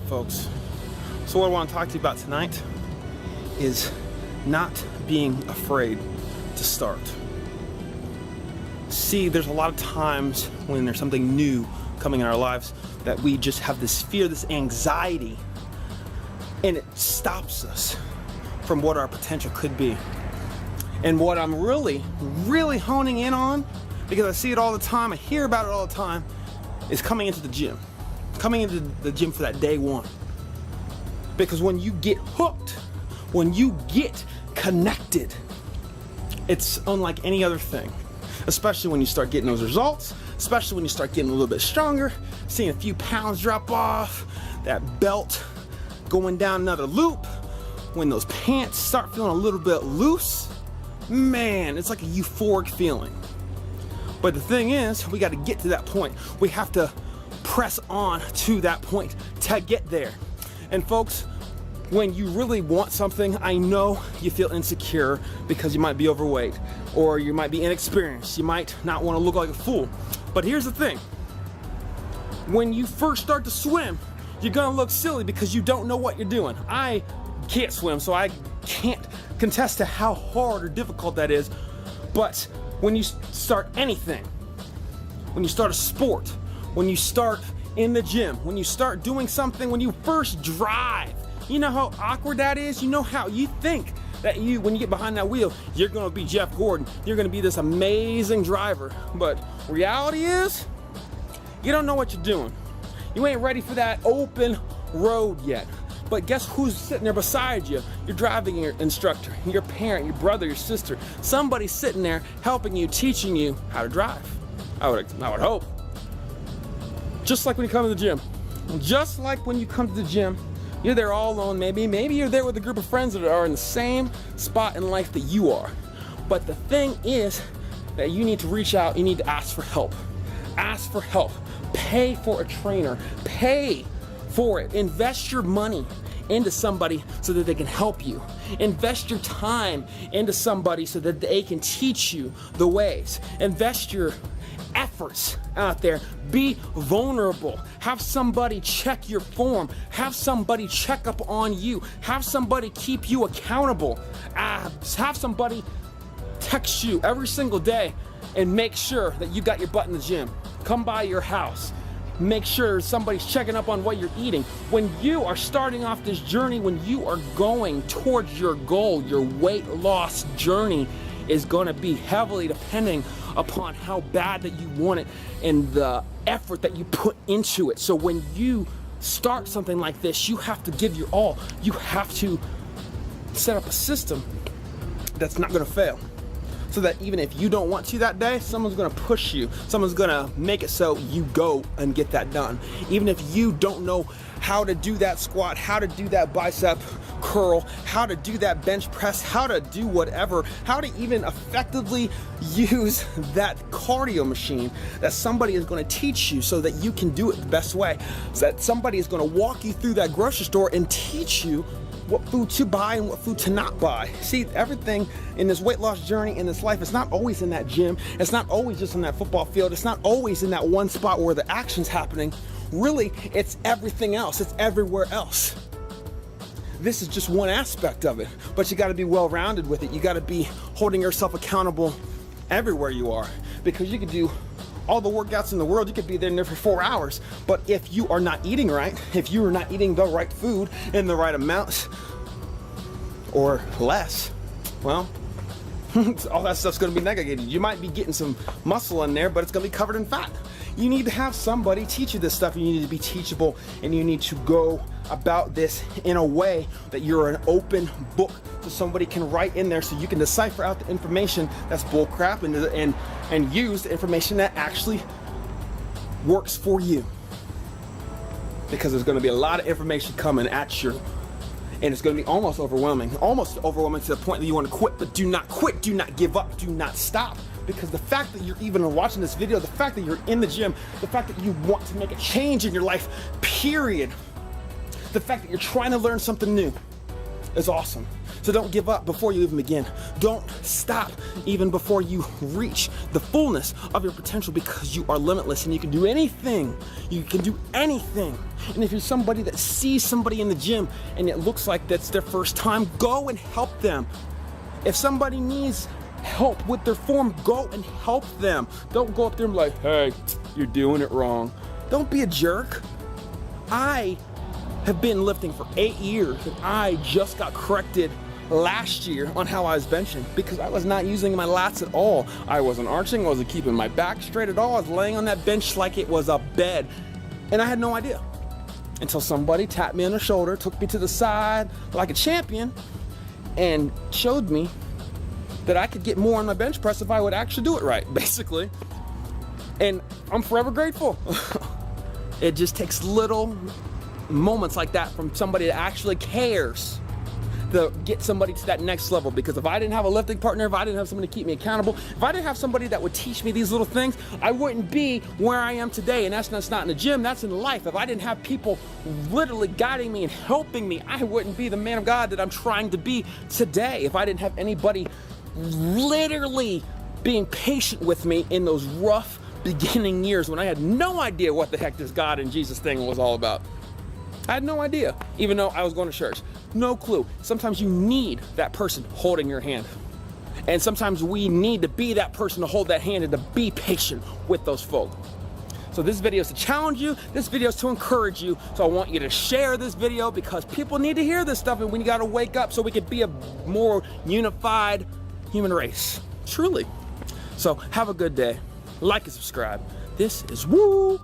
folks. So what I want to talk to you about tonight is not being afraid to start. See, there's a lot of times when there's something new coming in our lives that we just have this fear, this anxiety, and it stops us from what our potential could be. And what I'm really honing in on, because I see it all the time, I hear about it all the time, is coming into the gym. Coming into the gym for that day one. Because when you get hooked, when you get connected, it's unlike any other thing. Especially when you start getting those results, especially when you start getting a little bit stronger, seeing a few pounds drop off, that belt going down another loop, when those pants start feeling a little bit loose, man, it's like a euphoric feeling. But the thing is, we got to get to that point. We have to press on to that point to get there. And folks, when you really want something, I know you feel insecure because you might be overweight or you might be inexperienced. You might not want to look like a fool. But here's the thing. When you first start to swim, you're going to look silly because you don't know what you're doing. I can't swim, so I can't contest to how hard or difficult that is. But when you start anything, when you start a sport, when you start in the gym, when you start doing something, when you first drive, you know how awkward that is? You know how you think that when you get behind that wheel, you're gonna be Jeff Gordon, you're gonna be this amazing driver. But reality is, you don't know what you're doing. You ain't ready for that open road yet. But guess who's sitting there beside you? Your driving instructor, your parent, your brother, your sister. Somebody's sitting there helping you, teaching you how to drive. I would hope. Just like when you come to the gym. Just like when you come to the gym, you're there all alone, maybe you're there with a group of friends that are in the same spot in life that you are. But the thing is that you need to reach out, you need to ask for help. Ask for help. Pay for a trainer. Pay for it. Invest your money into somebody so that they can help you. Invest your time into somebody so that they can teach you the ways. Invest your efforts out there. Be vulnerable. Have somebody check your form. Have somebody check up on you. Have somebody keep you accountable. Have somebody text you every single day and make sure that you got your butt in the gym. Come by your house. Make sure somebody's checking up on what you're eating. When you are starting off this journey, when you are going towards your goal, your weight loss journey is going to be heavily depending upon how bad that you want it and the effort that you put into it. So when you start something like this, you have to give your all. You have to set up a system that's not going to fail. So that even if you don't want to that day, someone's gonna push you. Someone's gonna make it so you go and get that done. Even if you don't know how to do that squat, how to do that bicep curl, how to do that bench press, how to do whatever, how to even effectively use that cardio machine, that somebody is gonna teach you so that you can do it the best way. So that somebody is gonna walk you through that grocery store and teach you what food to buy and what food to not buy. See, everything in this weight loss journey, in this life, it's not always in that gym. It's not always just in that football field. It's not always in that one spot where the action's happening. Really, it's everything else. It's everywhere else. This is just one aspect of it, but you gotta be well-rounded with it. You gotta be holding yourself accountable everywhere you are, because you could do all the workouts in the world, you could be there for 4 hours, but if you are not eating right, if you are not eating the right food in the right amounts or less, well, all that stuff's gonna be negated. You might be getting some muscle in there, but it's gonna be covered in fat. You need to have somebody teach you this stuff. You need to be teachable, and you need to go about this in a way that you're an open book, so somebody can write in there so you can decipher out the information that's bullcrap and use the information that actually works for you. Because there's going to be a lot of information coming at you, and it's going to be almost overwhelming to the point that you want to quit. But do not quit, do not give up, do not stop. Because the fact that you're even watching this video, the fact that you're in the gym, the fact that you want to make a change in your life, period, the fact that you're trying to learn something new is awesome. So don't give up before you even begin. Don't stop even before you reach the fullness of your potential, because you are limitless and you can do anything. You can do anything. And if you're somebody that sees somebody in the gym and it looks like that's their first time, go and help them. If somebody needs help with their form, go and help them. Don't go up there and be like, hey, you're doing it wrong. Don't be a jerk. I have been lifting for 8 years and I just got corrected last year on how I was benching because I was not using my lats at all. I wasn't arching, I wasn't keeping my back straight at all. I was laying on that bench like it was a bed. And I had no idea until somebody tapped me on the shoulder, took me to the side like a champion, and showed me that I could get more on my bench press if I would actually do it right, basically. And I'm forever grateful. It just takes little moments like that from somebody that actually cares to get somebody to that next level. Because if I didn't have a lifting partner, if I didn't have somebody to keep me accountable, if I didn't have somebody that would teach me these little things, I wouldn't be where I am today. And that's not in the gym, that's in life. If I didn't have people literally guiding me and helping me, I wouldn't be the man of God that I'm trying to be today. If I didn't have anybody literally being patient with me in those rough beginning years when I had no idea what the heck this God and Jesus thing was all about. I had no idea, even though I was going to church. No clue. Sometimes you need that person holding your hand. And sometimes we need to be that person to hold that hand and to be patient with those folk. So this video is to challenge you. This video is to encourage you. So I want you to share this video because people need to hear this stuff, and we got to wake up so we can be a more unified human race. Truly. So have a good day. Like and subscribe. This is Woo!